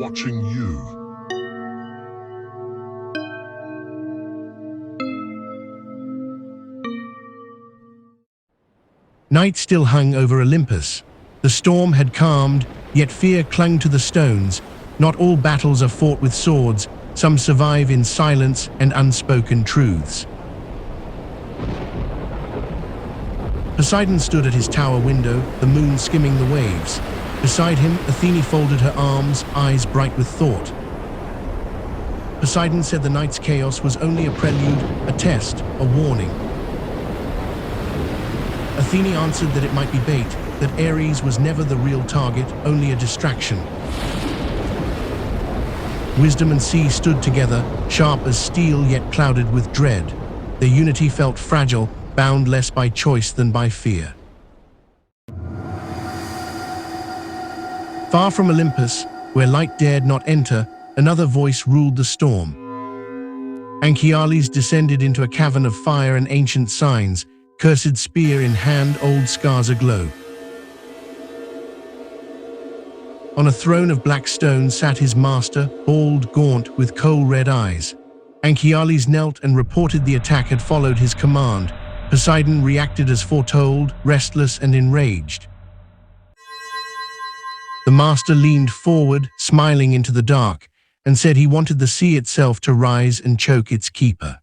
watching you. Night still hung over Olympus. The storm had calmed, yet fear clung to the stones. Not all battles are fought with swords. Some survive in silence and unspoken truths. Poseidon stood at his tower window, the moon skimming the waves. Beside him, Athena folded her arms, eyes bright with thought. Poseidon said the night's chaos was only a prelude, a test, a warning. Athena answered that it might be bait, that Ares was never the real target, only a distraction. Wisdom and sea stood together, sharp as steel yet clouded with dread. Their unity felt fragile, bound less by choice than by fear. Far from Olympus, where light dared not enter, another voice ruled the storm. Anchiales descended into a cavern of fire and ancient signs, cursed spear in hand, old scars aglow. On a throne of black stone sat his master, bald, gaunt, with coal-red eyes. Anchiales knelt and reported the attack had followed his command. Poseidon reacted as foretold, restless and enraged. The master leaned forward, smiling into the dark, and said he wanted the sea itself to rise and choke its keeper.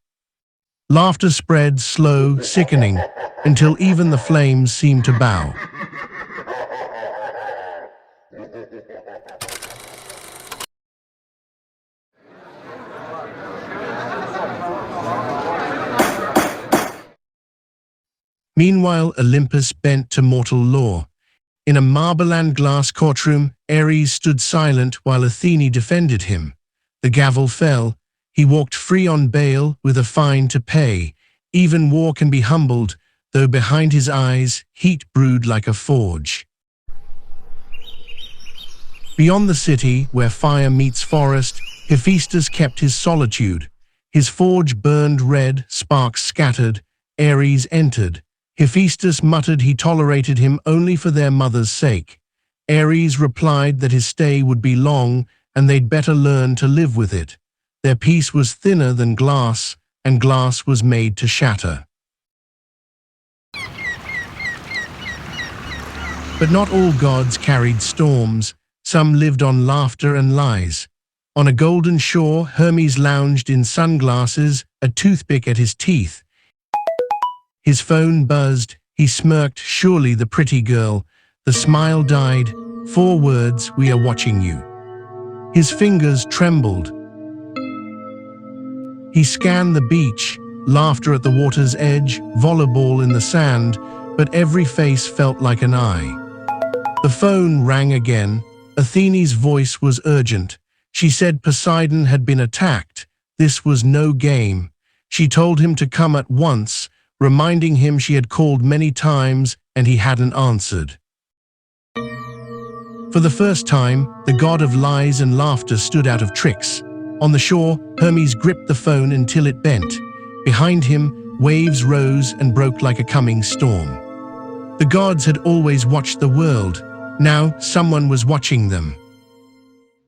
Laughter spread, slow, sickening, until even the flames seemed to bow. Meanwhile, Olympus bent to mortal law. In a marble and glass courtroom, Ares stood silent while Athena defended him. The gavel fell. He walked free on bail with a fine to pay. Even war can be humbled, though behind his eyes, heat brewed like a forge. Beyond the city, where fire meets forest, Hephaestus kept his solitude. His forge burned red, sparks scattered. Ares entered. Hephaestus muttered he tolerated him only for their mother's sake. Ares replied that his stay would be long and they'd better learn to live with it. Their peace was thinner than glass, and glass was made to shatter. But not all gods carried storms. Some lived on laughter and lies. On a golden shore, Hermes lounged in sunglasses, a toothpick at his teeth. His phone buzzed. He smirked, surely the pretty girl. The smile died. 4 words, we are watching you. His fingers trembled. He scanned the beach, laughter at the water's edge, volleyball in the sand, but every face felt like an eye. The phone rang again. Athena's voice was urgent. She said Poseidon had been attacked. This was no game. She told him to come at once, reminding him she had called many times and he hadn't answered. For the first time, the god of lies and laughter stood out of tricks. On the shore, Hermes gripped the phone until it bent. Behind him, waves rose and broke like a coming storm. The gods had always watched the world. Now, someone was watching them.